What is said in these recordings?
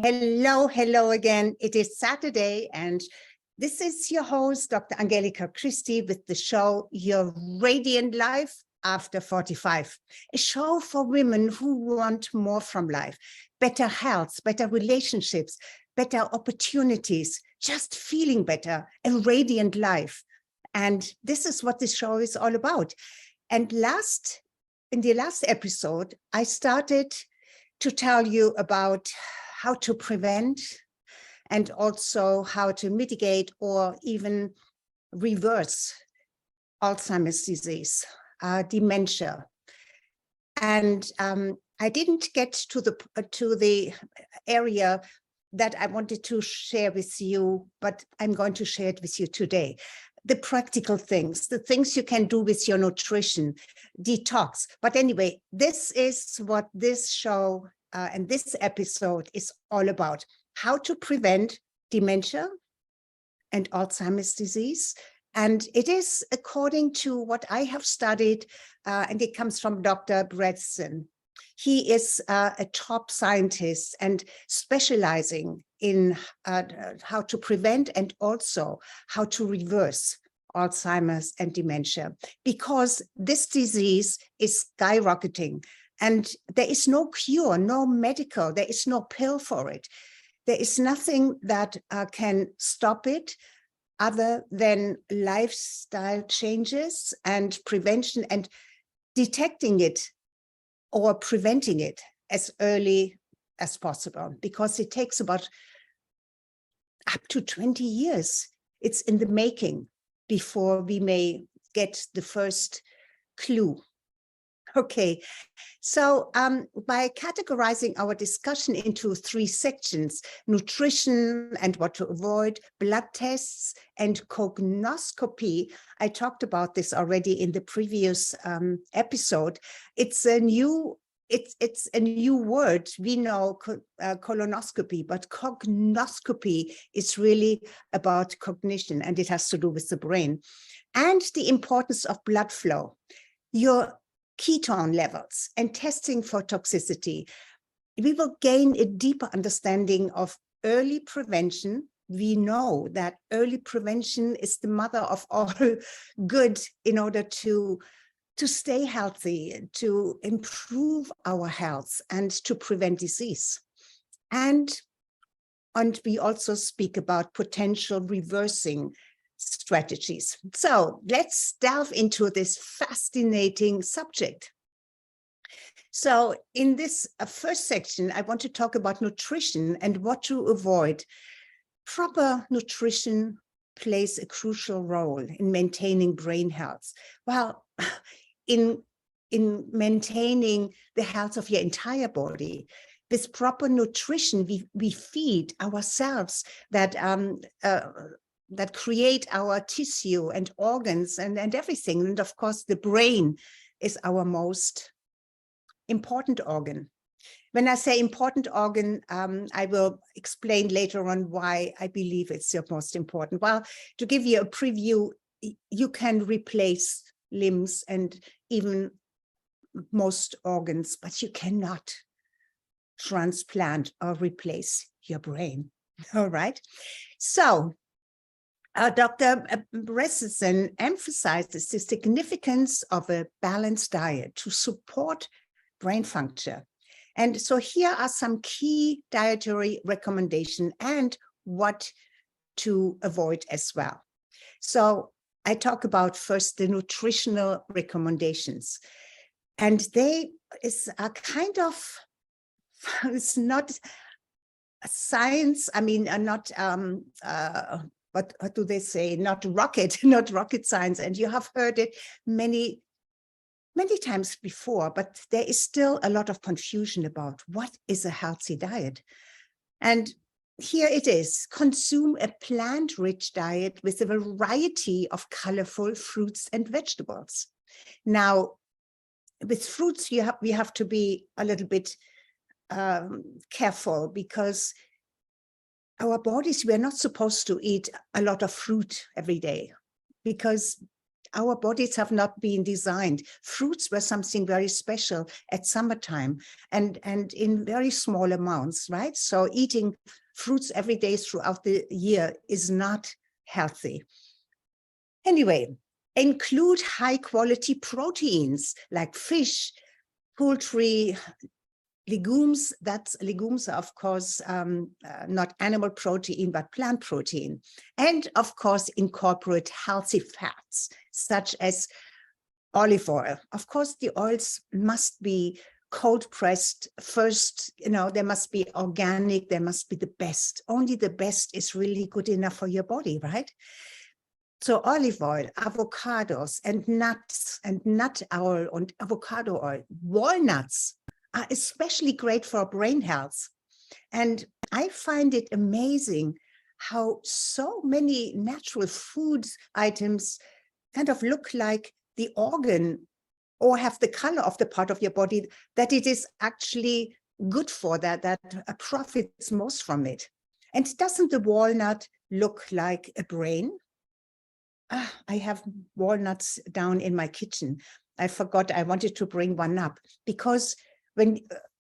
Hello, hello again. It is Saturday, and this is your host, Dr. Angelika Christie, with the show Your Radiant Life After 45, a show for women who want more from life, better health, better relationships, better opportunities, just feeling better, a radiant life. And this is what this show is all about. And in the last episode, I started to tell you about how to prevent and also how to mitigate or even reverse Alzheimer's disease, dementia. And I didn't get to the area that I wanted to share with you, but I'm going to share it with you today. The practical things, the things you can do with your nutrition, detox. But anyway, this is what this show and this episode is all about: how to prevent dementia and Alzheimer's disease. And it is according to what I have studied, and it comes from Dr. Bredesen. He is a top scientist and specializing in how to prevent and also how to reverse Alzheimer's and dementia, because this disease is skyrocketing. And there is no cure, no medical, there is no pill for it. There is nothing that can stop it other than lifestyle changes and prevention and detecting it or preventing it as early as possible, because it takes about up to 20 years. It's in the making before we may get the first clue. Okay, so by categorizing our discussion into 3 sections: nutrition and what to avoid, blood tests, and cognoscopy. I talked about this already in the previous episode. It's a new word. We know colonoscopy, but cognoscopy is really about cognition, and it has to do with the brain. And the importance of blood flow, your ketone levels, and testing for toxicity. We will gain a deeper understanding of early prevention. We know that early prevention is the mother of all good in order to stay healthy, to improve our health, and to prevent disease. And we also speak about potential reversing strategies. So let's delve into this fascinating subject. So in this first section, I want to talk about nutrition and what to avoid. Proper nutrition plays a crucial role in maintaining brain health. Well, in maintaining the health of your entire body. With proper nutrition, we feed ourselves that create our tissue and organs and everything. And of course, the brain is our most important organ. When I say important organ, I will explain later on why I believe it's your most important. Well, to give you a preview, you can replace limbs and even most organs, but you cannot transplant or replace your brain. All right. So Dr. Bredesen emphasizes the significance of a balanced diet to support brain function. And so here are some key dietary recommendations and what to avoid as well. So I talk about first the nutritional recommendations. And they is a kind of, it's not science, I mean, not what do they say? Not rocket science. And you have heard it many times before, but there is still a lot of confusion about what is a healthy diet. And here it is: consume a plant-rich diet with a variety of colorful fruits and vegetables. Now, with fruits, we have to be a little bit careful, because our bodies, we're not supposed to eat a lot of fruit every day, because our bodies have not been designed. Fruits were something very special at summertime and in very small amounts, right? So eating fruits every day throughout the year is not healthy. Anyway, include high quality proteins like fish, poultry, legumes. That's legumes are, of course, not animal protein, but plant protein. And of course, incorporate healthy fats, such as olive oil. Of course, the oils must be cold pressed first, they must be organic, they must be the best. Only the best is really good enough for your body, right? So olive oil, avocados, and nuts, and nut oil, and avocado oil, walnuts are especially great for brain health. And I find it amazing how so many natural food items kind of look like the organ or have the color of the part of your body that it is actually good for, that profits most from it. And doesn't the walnut look like a brain? I have walnuts down in my kitchen. I forgot I wanted to bring one up because when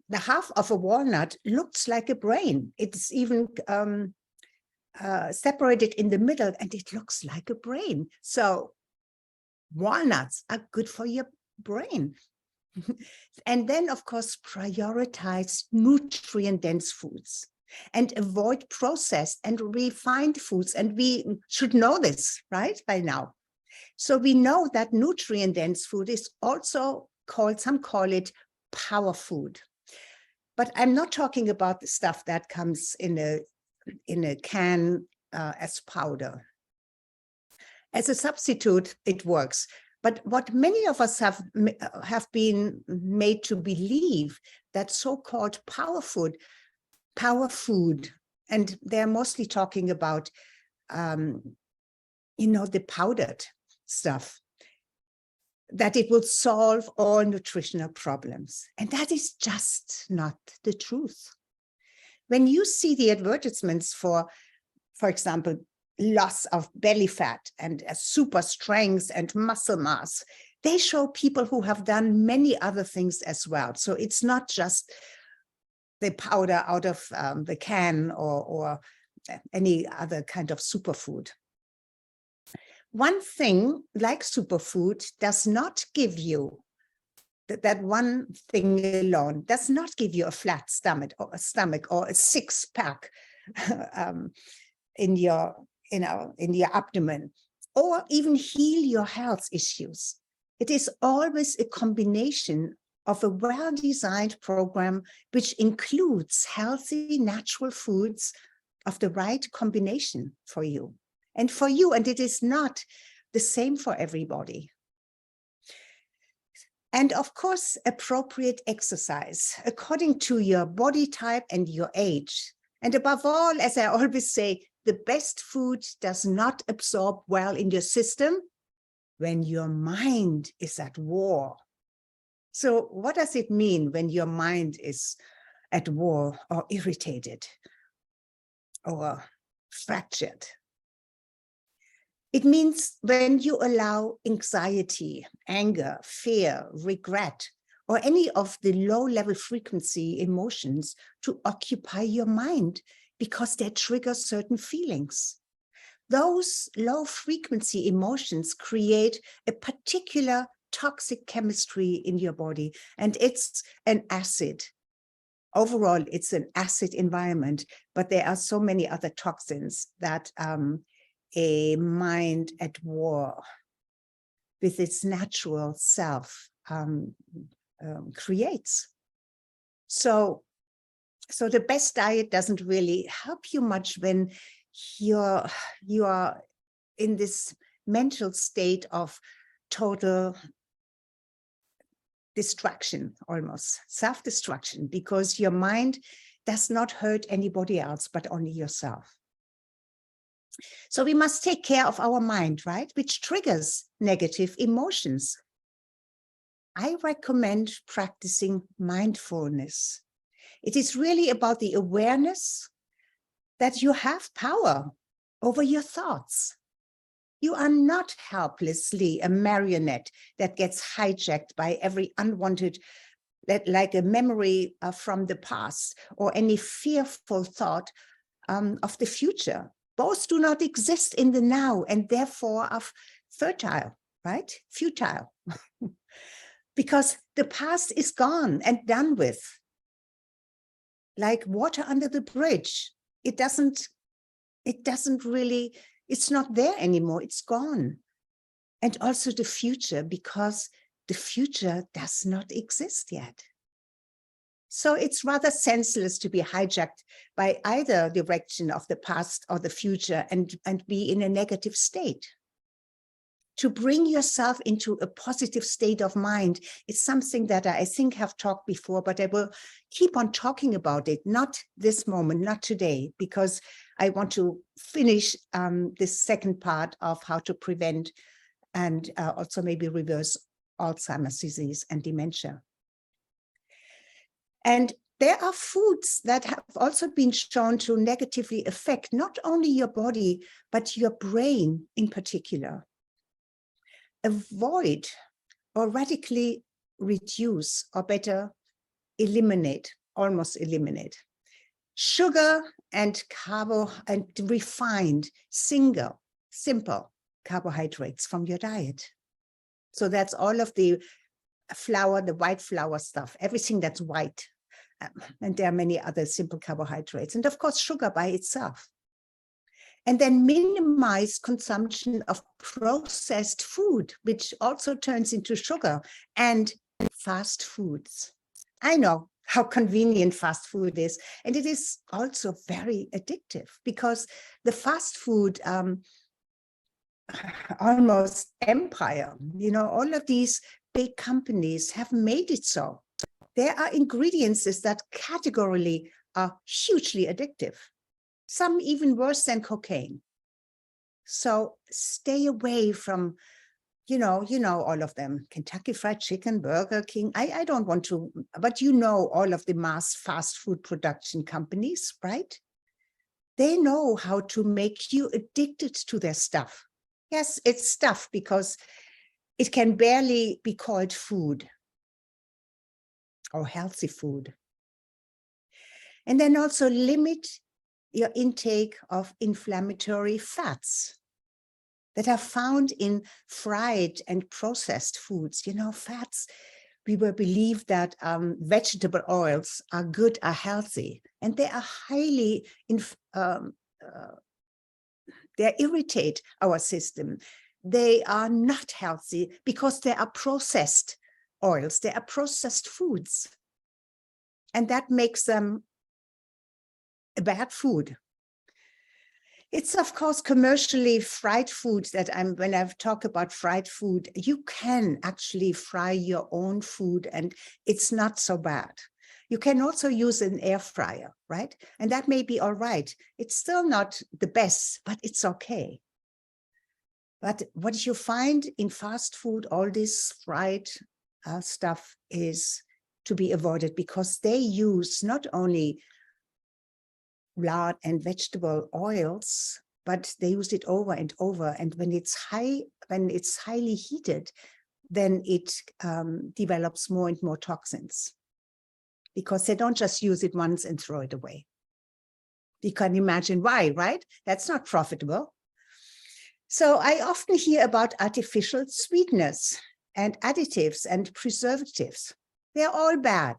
the half of a walnut looks like a brain, it's even separated in the middle and it looks like a brain. So walnuts are good for your brain. And then, of course, prioritize nutrient-dense foods and avoid processed and refined foods. And we should know this, right, by now. So we know that nutrient-dense food is also called, some call it power food. But I'm not talking about the stuff that comes in a can as powder. As a substitute, it works. But what many of us have been made to believe that so-called power food, and they're mostly talking about, the powdered stuff, that it will solve all nutritional problems. And that is just not the truth. When you see the advertisements for example, loss of belly fat and super strength and muscle mass, they show people who have done many other things as well. So it's not just the powder out of the can or any other kind of superfood. One thing like superfood does not give you, that one thing alone does not give you a flat stomach or a six-pack in your abdomen, or even heal your health issues. It is always a combination of a well-designed program which includes healthy natural foods of the right combination for you. And it is not the same for everybody. And of course, appropriate exercise according to your body type and your age. And above all, as I always say, the best food does not absorb well in your system when your mind is at war. So what does it mean when your mind is at war or irritated or fractured? It means when you allow anxiety, anger, fear, regret, or any of the low-level frequency emotions to occupy your mind because they trigger certain feelings. Those low-frequency emotions create a particular toxic chemistry in your body, and it's an acid. Overall, it's an acid environment, but there are so many other toxins that a mind at war with its natural self creates. So the best diet doesn't really help you much when you are in this mental state of total distraction, almost self-destruction, because your mind does not hurt anybody else but only yourself. So we must take care of our mind, right? Which triggers negative emotions. I recommend practicing mindfulness. It is really about the awareness that you have power over your thoughts. You are not helplessly a marionette that gets hijacked by every unwanted, like a memory from the past or any fearful thought of the future. Both do not exist in the now and therefore are fertile, right? Futile. Because the past is gone and done with. Like water under the bridge. It doesn't really, it's not there anymore. It's gone. And also the future, because the future does not exist yet. So it's rather senseless to be hijacked by either direction of the past or the future and be in a negative state. To bring yourself into a positive state of mind is something that I think have talked before, but I will keep on talking about it, not this moment, not today, because I want to finish this second part of how to prevent and also maybe reverse Alzheimer's disease and dementia. And there are foods that have also been shown to negatively affect not only your body, but your brain in particular. Avoid or radically reduce, or better, eliminate, almost eliminate, sugar and refined, simple carbohydrates from your diet. So that's all of the flour, the white flour stuff, everything that's white. And there are many other simple carbohydrates. And of course, sugar by itself. And then minimize consumption of processed food, which also turns into sugar, and fast foods. I know how convenient fast food is. And it is also very addictive because the fast food almost empire, you know, all of these big companies have made it so. There are ingredients that categorically are hugely addictive. Some even worse than cocaine. So stay away from, you know all of them. Kentucky Fried Chicken, Burger King. I don't want to, but you know all of the mass fast food production companies, right? They know how to make you addicted to their stuff. Yes, it's stuff because it can barely be called food or healthy food. And then also limit your intake of inflammatory fats that are found in fried and processed foods. You know, fats, we were believed that vegetable oils are good, are healthy, and they are highly, they irritate our system. They are not healthy because they are processed oils, they are processed foods. And that makes them a bad food. It's of course commercially fried food that when I talk about fried food, you can actually fry your own food and it's not so bad. You can also use an air fryer, right? And that may be all right. It's still not the best, but it's okay. But what you find in fast food, all this fried stuff is to be avoided because they use not only lard and vegetable oils, but they use it over and over. And when it's highly heated, then it develops more and more toxins because they don't just use it once and throw it away. You can imagine why, right? That's not profitable. So I often hear about artificial sweeteners and additives and preservatives. They're all bad.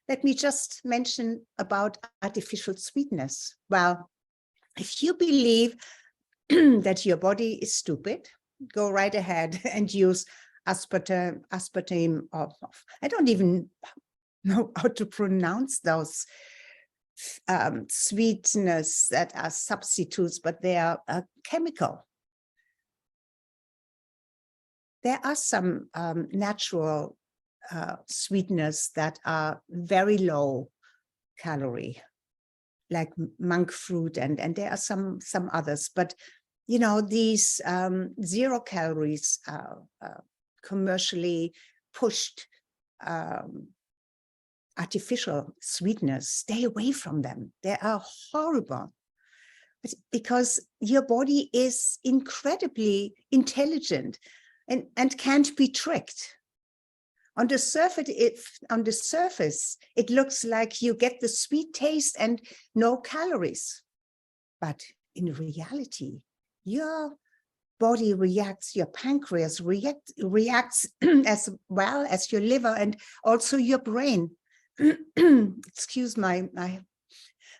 Let me just mention about artificial sweetness. Well, if you believe that your body is stupid, go right ahead and use aspartame. I don't even know how to pronounce those sweeteners that are substitutes, but they are chemical. There are some natural sweeteners that are very low calorie, like monk fruit, and there are some others. But you know, these 0 calories commercially pushed artificial sweeteners, stay away from them. They are horrible. but because your body is incredibly intelligent and can't be tricked. On the surface, it looks like you get the sweet taste and no calories. But in reality, your body reacts, your pancreas reacts as well as your liver and also your brain. Excuse I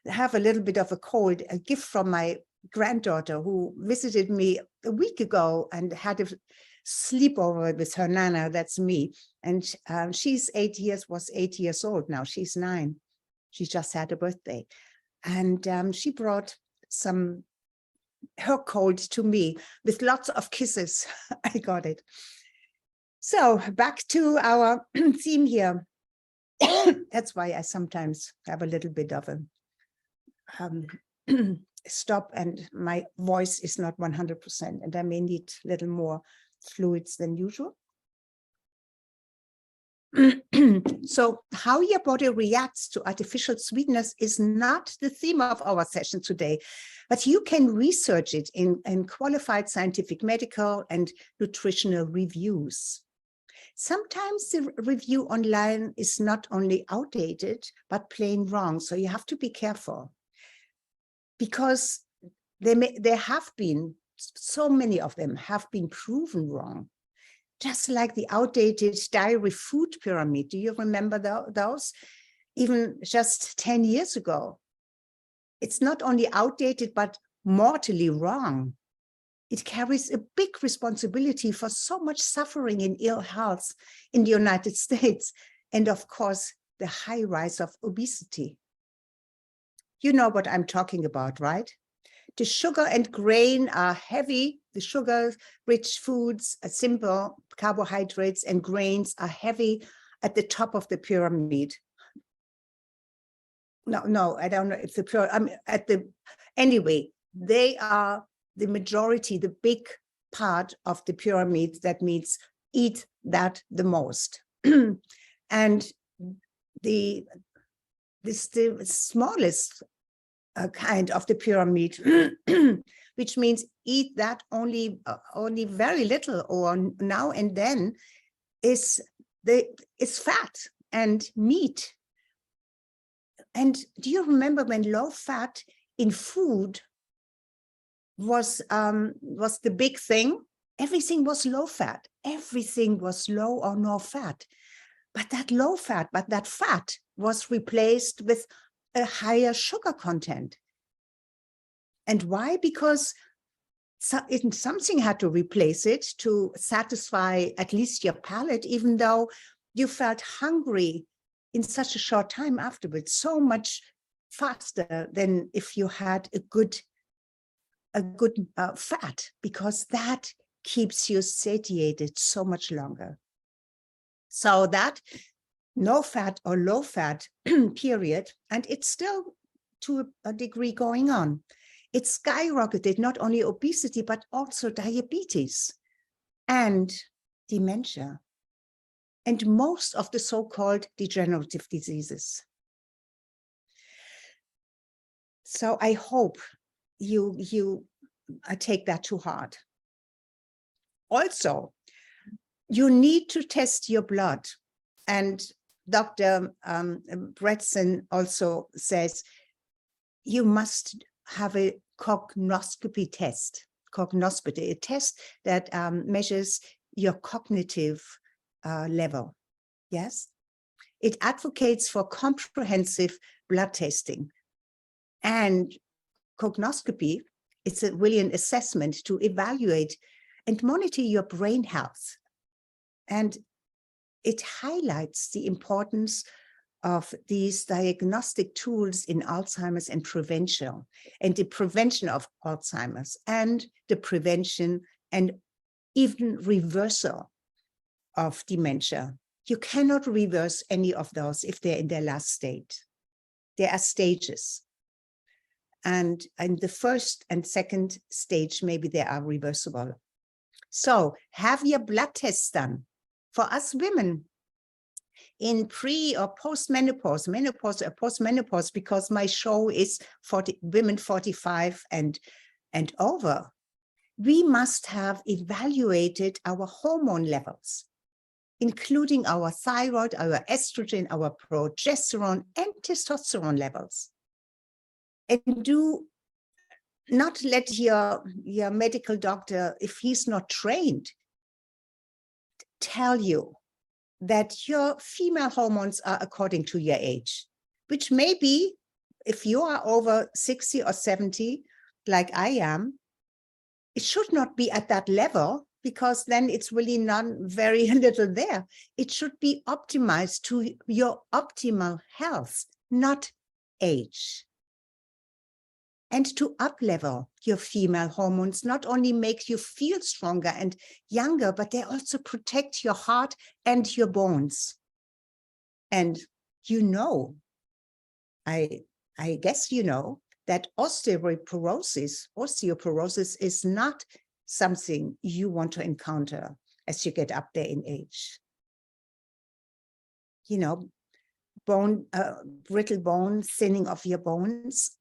have a little bit of a cold, a gift from my granddaughter who visited me a week ago and had a sleepover with her nana, that's me. And she's was 8 years old now, she's 9. She just had a birthday. And she brought her cold to me with lots of kisses. I got it. So back to our theme here. That's why I sometimes have a little bit of a stop and my voice is not 100% and I may need a little more fluids than usual. So how your body reacts to artificial sweetness is not the theme of our session today, but you can research it in qualified scientific, medical, and nutritional reviews. Sometimes the review online is not only outdated, but plain wrong. So you have to be careful because there have been, so many of them have been proven wrong. Just like the outdated dairy food pyramid. Do you remember those? Even just 10 years ago. It's not only outdated, but mortally wrong. It carries a big responsibility for so much suffering and ill health in the United States. And of course, the high rise of obesity. You know what I'm talking about, right? The sugar and grain are heavy. The sugar-rich foods, simple carbohydrates and grains are heavy at the top of the pyramid. No, I don't know if the pyramid, anyway, they are the majority, the big part of the pyramid. That means eat that the most. And the smallest kind of the pyramid, which means eat that only very little or now and then, is fat and meat. And do you remember when low fat in food was the big thing? Everything was low fat. Everything was low or no fat. But that fat was replaced with a higher sugar content. And why? Because something had to replace it to satisfy at least your palate, even though you felt hungry in such a short time afterwards, so much faster than if you had a good fat, because that keeps you satiated so much longer. So that no fat or low fat period, and it's still to a degree going on. It skyrocketed not only obesity, but also diabetes and dementia and most of the so-called degenerative diseases. So I hope you take that to heart. Also, you need to test your blood. And Dr. Bretson also says you must have a cognoscopy test, a test that measures your cognitive level. Yes, it advocates for comprehensive blood testing, and cognoscopy, it's really an assessment to evaluate and monitor your brain health. And it highlights the importance of these diagnostic tools in Alzheimer's and prevention, and the prevention of Alzheimer's, and the prevention and even reversal of dementia. You cannot reverse any of those if they're in their last state. There are stages. And in the first and second stage, maybe they are reversible. So have your blood tests done. For us women, in pre or post-menopause, menopause or post-menopause, because my show is women 45 and over, we must have evaluated our hormone levels, including our thyroid, our estrogen, our progesterone, and testosterone levels. And do not let your medical doctor, if he's not trained, tell you that your female hormones are according to your age, which may be, if you are over 60 or 70, like I am, it should not be at that level, because then it's really not very little there. It should be optimized to your optimal health, not age. And to up-level your female hormones not only make you feel stronger and younger, but they also protect your heart and your bones. And you know, I guess you know, that osteoporosis is not something you want to encounter as you get up there in age. You know, brittle bone, thinning of your bones,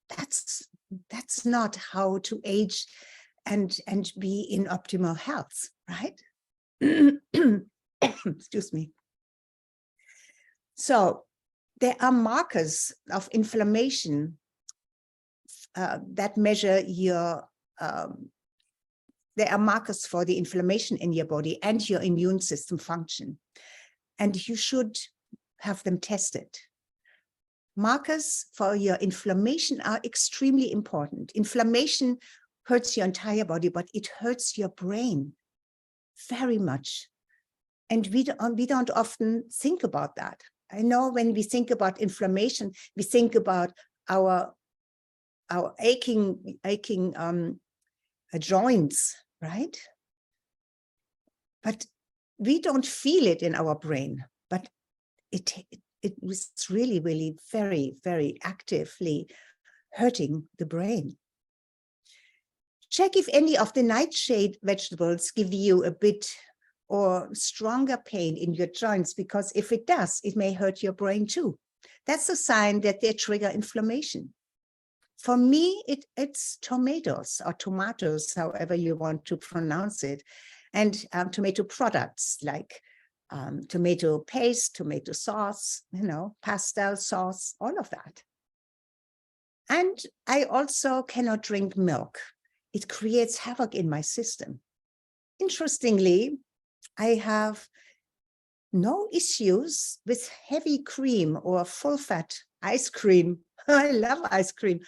that's not how to age and be in optimal health, right? Excuse me. So there are markers of inflammation that measure your, there are markers for the inflammation in your body and your immune system function. And you should have them tested. Markers for your inflammation are extremely important. Inflammation hurts your entire body, but it hurts your brain very much. And we don't often think about that. I know when we think about inflammation, we think about our aching joints, right? But we don't feel it in our brain, but it was really, really very, very actively hurting the brain. Check if any of the nightshade vegetables give you a bit or stronger pain in your joints, because if it does, it may hurt your brain too. That's a sign that they trigger inflammation. For me, it's tomatoes or tomatoes, however you want to pronounce it, and tomato products like tomato paste, tomato sauce, you know, pastel sauce, all of that. And I also cannot drink milk. It creates havoc in my system. Interestingly, I have no issues with heavy cream or full fat ice cream. I love ice cream.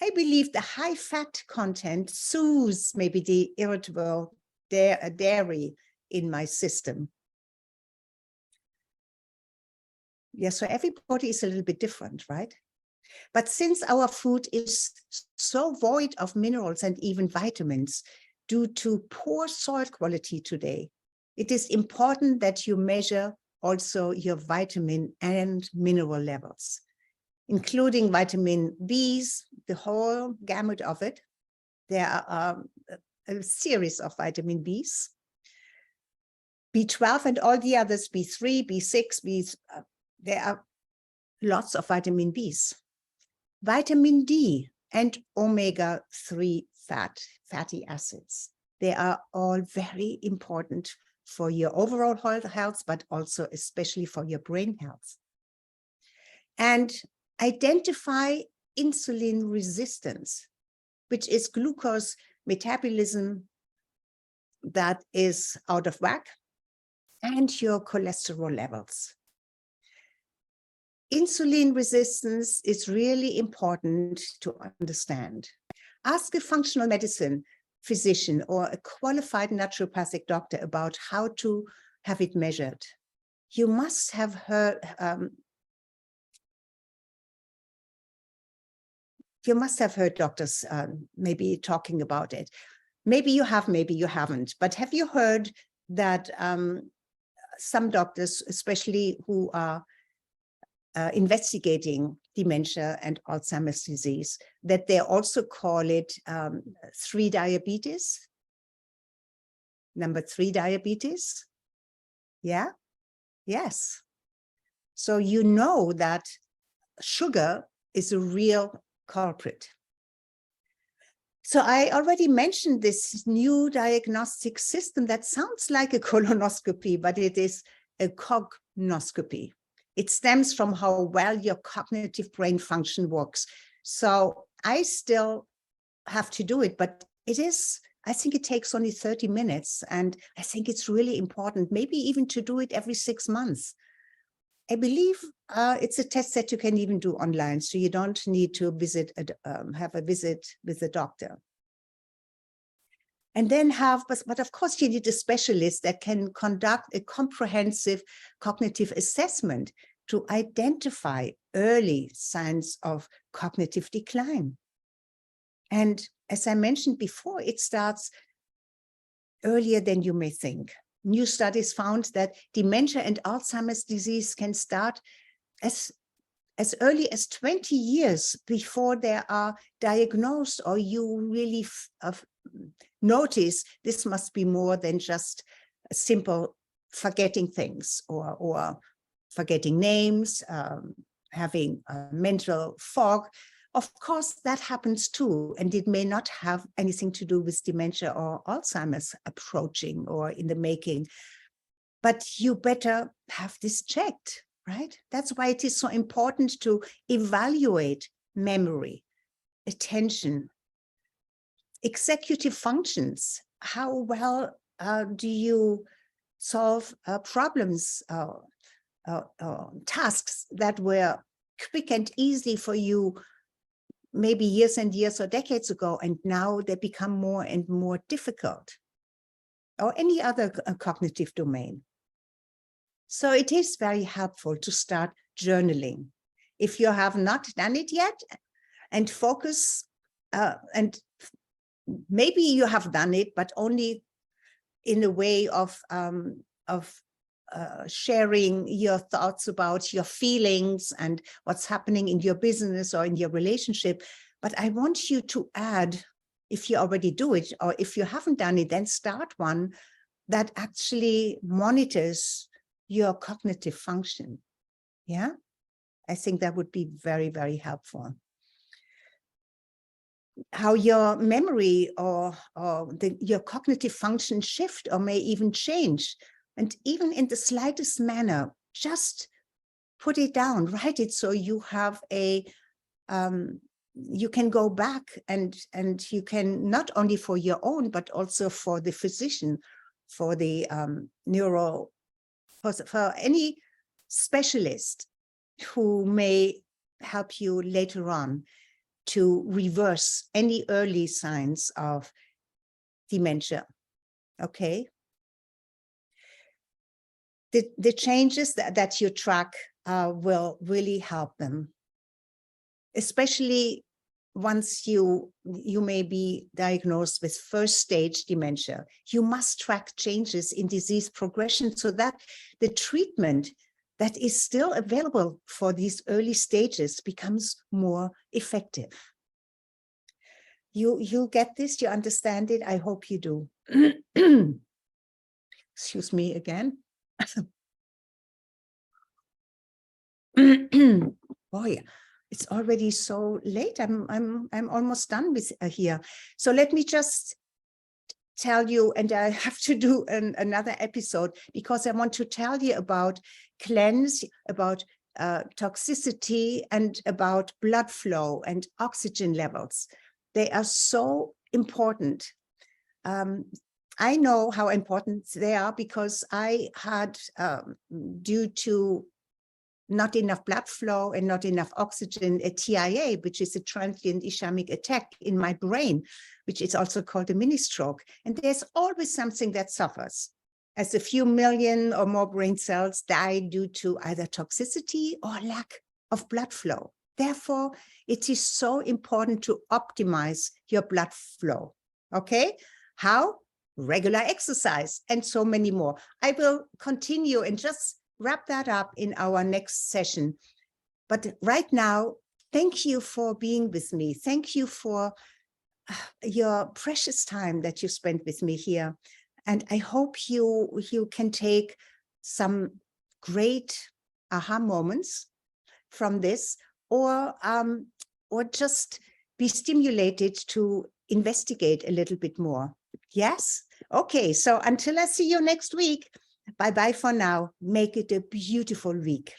I believe the high fat content soothes maybe the irritable dairy in my system. Yeah, so everybody is a little bit different, right? But since our food is so void of minerals and even vitamins due to poor soil quality today, it is important that you measure also your vitamin and mineral levels, including vitamin Bs, the whole gamut of it. There are a series of vitamin Bs, B12 and all the others, B3, B6, there are lots of vitamin Bs. Vitamin D and omega-3 fatty acids. They are all very important for your overall health, but also especially for your brain health. And identify insulin resistance, which is glucose metabolism that is out of whack, and your cholesterol levels. Insulin resistance is really important to understand. Ask a functional medicine physician or a qualified naturopathic doctor about how to have it measured. You must have heard, doctors maybe talking about it. Maybe you have, maybe you haven't, but have you heard that some doctors, especially who are investigating dementia and Alzheimer's disease, that they also call it 3 diabetes, number 3 diabetes? Yeah, yes. So you know that sugar is a real culprit. So I already mentioned this new diagnostic system that sounds like a colonoscopy, but it is a cognoscopy. It stems from how well your cognitive brain function works. So I still have to do it, but I think it takes only 30 minutes. And I think it's really important, maybe even to do it every 6 months. I believe it's a test that you can even do online, so you don't need to have a visit with the doctor. And then but of course you need a specialist that can conduct a comprehensive cognitive assessment to identify early signs of cognitive decline. And as I mentioned before, it starts earlier than you may think. New studies found that dementia and Alzheimer's disease can start as early as 20 years before they are diagnosed, or you really notice this must be more than just a simple forgetting things or forgetting names, having a mental fog. Of course, that happens too, and it may not have anything to do with dementia or Alzheimer's approaching or in the making, but you better have this checked, right? That's why it is so important to evaluate memory, attention, executive functions. How well do you solve problems, tasks that were quick and easy for you maybe years and years or decades ago, and now they become more and more difficult, or any other cognitive domain. So it is very helpful to start journaling. If you have not done it yet, and focus, and maybe you have done it, but only in a way of sharing your thoughts about your feelings and what's happening in your business or in your relationship. But I want you to add, if you already do it, or if you haven't done it, then start one that actually monitors your cognitive function. Yeah, I think that would be very, very helpful. How your memory or your cognitive function shift or may even change. And even in the slightest manner, just put it down, write it so you have you can go back and you can, not only for your own, but also for the physician, for the for any specialist who may help you later on to reverse any early signs of dementia. Okay. The changes that you track will really help them, especially once you may be diagnosed with first stage dementia. You must track changes in disease progression so that the treatment that is still available for these early stages becomes more effective. You get this, you understand it. I hope you do. Excuse me again. Boy, it's already so late. I'm almost done with here. So let me just tell you, and I have to do another episode because I want to tell you about cleanse, about toxicity, and about blood flow and oxygen levels. They are so important. I know how important they are because I had, due to not enough blood flow and not enough oxygen, a TIA, which is a transient ischemic attack in my brain, which is also called a mini stroke. And there's always something that suffers, as a few million or more brain cells die due to either toxicity or lack of blood flow. Therefore, it is so important to optimize your blood flow. Okay? How? Regular exercise and so many more. I will continue and just wrap that up in our next session. But right now, thank you for being with me. Thank you for your precious time that you spent with me here. And I hope you can take some great aha moments from this, or just be stimulated to investigate a little bit more. Yes? Okay, so until I see you next week, bye-bye for now. Make it a beautiful week.